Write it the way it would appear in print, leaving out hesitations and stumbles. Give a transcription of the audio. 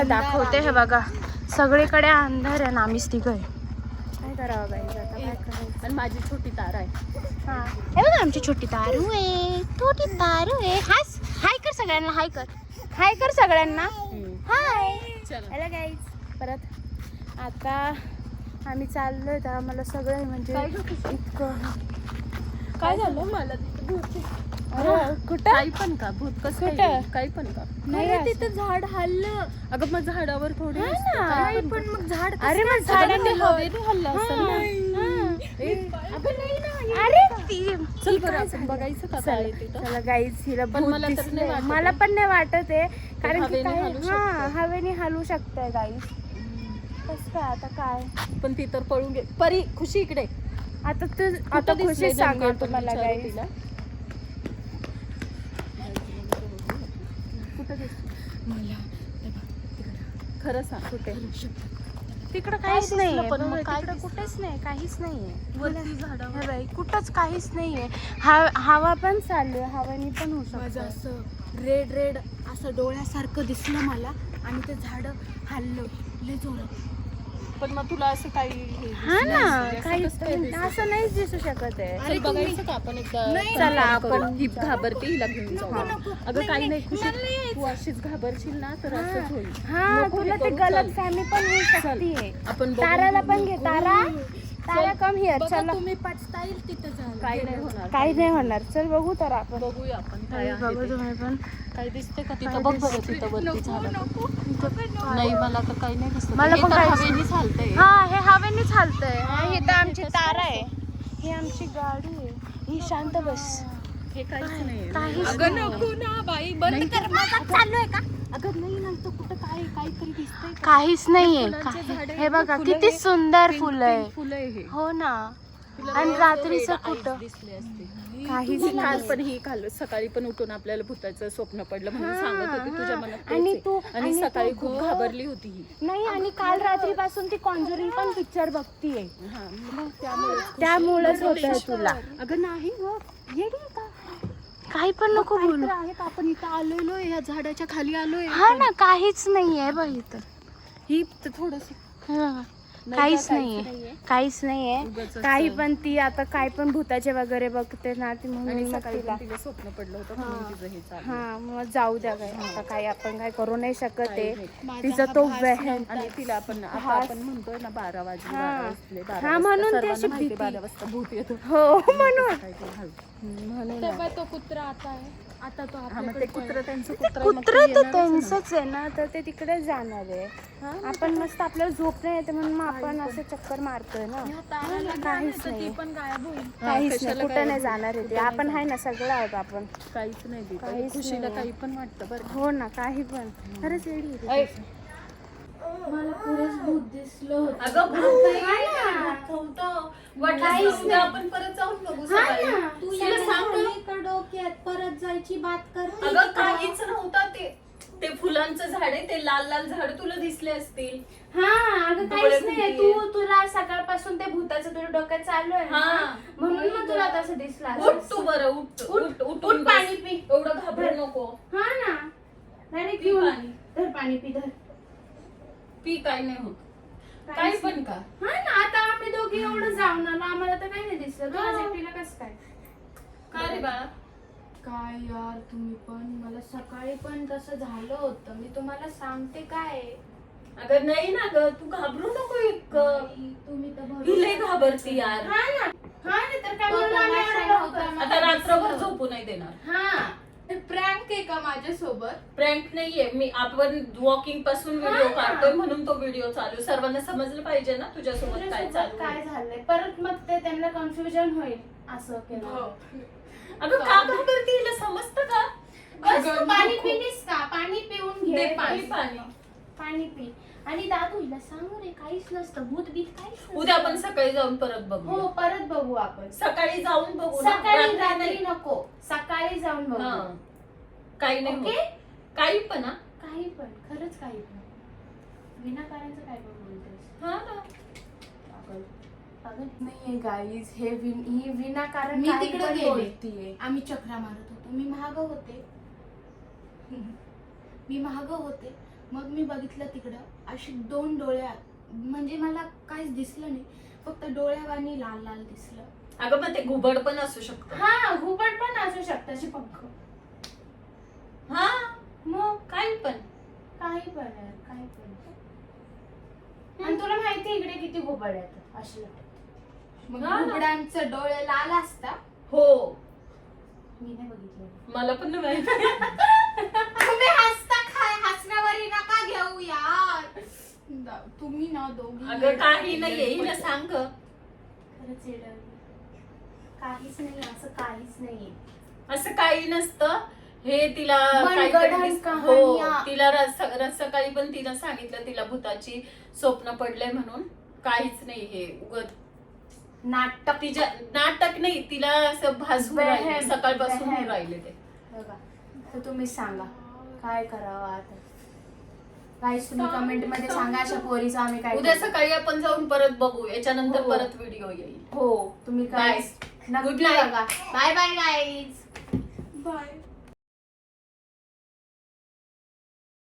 तुम्हाला दाखवते. हे बघा सगळीकडे अंधार आहे ना, आम्हीच तिघं आहे. काय करावं गाईज आता, काय करायचं. आणि माझी छोटी तार आहे. हा हे बघा आमची छोटी तारू आहे, छोटी तारू आहे. हाय कर सगळ्यांना, हाय कर सगळ्यांना. हाय. Hello guys. परत आता आम्ही चाललोय तर आम्हाला सगळं म्हणजे इतकं काय झालं मला कुठं काही पण का भूत कसं कुठं? काही पण का नाही तिथं झाड हल्लं. अगं मग झाडावर थोडी पण मग झाड अरे मग झाडाने हवेने हल्लं असेल ना. अरे ती चल बरं आपण बघायचं का काय आहे तिथं. चला गाईज हिला पण भूत मला तर दिसलंय. नाही वाटत मला पण नाही वाटत आहे कारण की हवेने काय हलू शकतं. हवेने हलू शकतंय गाईज. कसं काय आता काय पण ती तर पळून गे. परी खुशी इकडे. आता तू आता खुशी सांगा तुम्हाला गाईज. तिला कुठं दिसली मला खरं सांग कुठे. तिकडं काहीच नाहीये. पण मग काय तिकडं कुठेच नाही, काहीच नाहीये. वरती झाडावर हे बाई कुठंच काहीच नाहीये. हवा पण चालू आहे, हवानी पण होऊ माझं शकतं. असं रेड रेड असं डोळ्यासारखं दिसलं मला आणि ते झाड हल्लं लय जोरात. पण मग तुला असं काही हा ना काही असं नाहीच दिसू शकत आहे. चल बघायचं का आपण एकदा. चला आपण ही घाबरते हिला घेऊन जाऊ. अगं काही नाही खुशी तू अशीच घाबरशील ना तर असंच होईल. हा तुला ते गलत फॅमिली पण होऊ शकते. आपण ताराला पण घे. तारा कम हिअर. चला तुम्ही पचताईल तिथं झालं काही नाही होणार. काही नाही होणार. चल बघू तर आपण. बघूया आपण काय आहे बघू ते. तुम्ही पण. काय दिसते का तिथं बघ बरं तिथं वरती झालं. नाही मला तर काही नाही दिसत. मला पण काहीच हवेने चालतंय. हा हे हवेनेच चालतंय. हे तर आमची तारा आहे, ही आमची गाडी आहे. ही शांत बस. हे काहीच नाही. काहीच अगं नाही. नको ना बाई बंद कर. माझा चालू आहे का. अगं नाही ना तर कुठं काय काहीतरी दिसतंय का? काहीच नाहीये. फुलांचे झाडं हे बघा फुलं किती हे सुंदर पिंक- फुलं आहे. पिंक फुलं आहे हे. हो ना. तुला आणि रोज रात्रीचं red eyes कुठं दिसले असते. काहीच काल नाही. पण ही काल सकाळी पण उठून आपल्याला भूताचं स्वप्न पडलं म्हणून हा, सांगत होती तुझ्या हा. मनात तेच आणि आहे. तू- आणि आणि सकाळी तू खूप गं. घाबरली होती ही. नाही आणि काल रात्रीपासून ती कॉन्जरिंग पण पिक्चर बघतीये. हा मग त्यामुळेच होतंय तुला. अगं नाही ग येडी आहे का. काही पण नको बोलू. काहीतरी आहेत आपण इथं आलेलो या झाडाच्या खाली आलोय. हा ना काहीच नाहीये बघ इथं. ही थोडस हा. काहीच नाहीये, काहीच नाहीये. उगाचच काही पण ती आता काय पण भूताचे वगैरे बघते ना ती आणि म्हणून मग सकाळी तिला पण तिला स्वप्न पडलं होतं म्हणून तिचं हे चालू. हा मग जाऊ द्या काय आता काय आपण काय करू नाही शकत काही आहे. नाही. तिचा तो वहम आणि तिला आपण आता आपण म्हणतोय ना 12 वाजले हा. 12 वाजले 12 हा, वाजता. म्हणून ती सर्वांना अशी माहिती भीती. 12 वाजता भूत येतो. हो म्हणून काहीतरी हलतं. म्हणून तेव्हा तो कुत्रा आता आहे. आता तो हा, मग ते कुत्रा त्यांचं कुत्रा आहे, मग कुत्र ते तर येणारच ना. त्यांचंच आहे ना तर ते तिकडे जाणार आहे. हा? आपण मस्त आपल्याला झोप नाही येते म्हणून मग आपण असं चक्कर मारतोय ना. काहीच नाही, पण गायब होईल. काहीच कशाला नाही, कुठं काय? नाही जाणार आहे ते. आपण आहे ना सगळं आहोत आपण. काहीच नाही देत. काहीच खुशीला नाही. काही पण वाटतं बरं का. हो ना काही पण. खरंच येडी आहे ऐ, ती. मला पुरेच भूत दिसलं होतं. अगं भूत नाही नव्हतं. वाटलंच नव्हतं. आपण परत जाऊन बघू सकाळी. तू तुला सांग ना. का डोक्यात परत जायची बात करते. अगं काहीच नव्हतं ते फुलांचं झाड आहे ते लाल लाल झाड तुला दिसले असतील. हा अगं डोळे काहीच नाही. भुंकतीये. तुला सकाळपासून ते भूताचं तुझ्या डोक्यात चालू आहे ना. हा. म्हणून मग तुला तसं दिसलं उठ असेल. तू बरं उठ उठ पाणी पी. एवढं घाबरू नको. हा ना नाही पी घेऊन पाणी. धर पाणी पी धर. पी काय नाही होत. काही पण का. हा ना आता आम्ही दोघी एवढं जाऊन आलो आम्हाला तर काही नाही दिसलं. तुला एकटीला कसं काय. का रे बाळा. काय यार तुम्ही पण मला सकाळी पण तसं झालं होतं. मी तुम्हाला सांगते काय. अगं नाही ना ग तू घाबरू नको इतकं. नाही, तुम्ही तर ही लय घाबरती यार. हा ना तर काय तो म्हणून आम्ही तमाशा एवढं नव्हता. लवकर- आता रात्रभर झोपू नाही देणार. हा प्रँक आहे का माझ्यासोबत. प्रँक नाहीये आपण वॉकिंग पासून व्हिडिओ काढतोय म्हणून तो व्हिडिओ चालू. सर्वांना समजलं पाहिजे ना तुझ्यासोबत काय तुझ्यासोबत चालू काय आहे. झालंय परत मग ते त्यांना कन्फ्युजन होईल असं केलं. अगं का घाबरती हिला समजतं का. बस तू पाणी पिलीस का. पाणी पिऊन घे. दे पाणी. पाणी पी. आणि दादू हिला सांगू रे काहीच नसतं भूत बीत काहीच नसतं. उद्या आपण सकाळी जाऊन परत बघू. हो परत बघू आपण. सकाळी जाऊन बघू ना. सकाळी रात्री रात्री नाही. नको सकाळी जाऊन बघू. हा. काही नाही ओके? होत. काही पण हा. काही पण खरंच काही पण विनाकारांचं काय पण बोलतेस. हा ना. पागल नाहीये गाईज ही विनाकारण मी काही तिकडे पण गेले. बोलतीये. आम्ही चक्रा मारत होतो. मी महाग होते. मग मी बघितलं तिकडं अशी 2 डोळ्या, म्हणजे मला काहीच दिसलं नाही, फक्त डोळ्यावानी लाल लाल दिसलं. अगं मग ते घुबड पण असू शकतं. हा घुबड पण असू शकतं, अशी पंख. हा मग काही पण. काही पण आहे, काही पण. आणि तुला माहिती इकडे किती घुबड आहेत अशी. मग हा. घुबडांचे डोळे लाल असतात. हो मी नाही बघितलं. मला पण नाही माहिती. तुम्ही हसता काय, हसण्यावरी नका घेऊ यार. तुम्ही ना दोघी अगं काही नाहीये, हिला सांग ग. खरंच येडं. काहीच नाही, असं काहीच नाहीये. असं काही नसतं. हे तिला मनगढंत काहीतरी कहाण्या. हो, तिला सकाळी पण तिला सांगितलं तिला भूताची स्वप्न पडलंय म्हणून. काहीच नाही, हे उगत नाटक. तिच्या नाटक नाही, तिला असं भासवून राहिले, वहम, सकाळपासून वहम. राहिले ते. बघा, तर तुम्ही सांगा काय करावं आता. गाईस तुम्ही कमेंट मध्ये सांगा अशा पोरीचं आम्ही काय उद्या करू. सकाळी आपण जाऊन परत बघू, याच्यानंतर हो. परत व्हिडिओ येईल. हो तुम्ही काय Bye. नक्की Good night. बघा. Bye bye guys. बाय.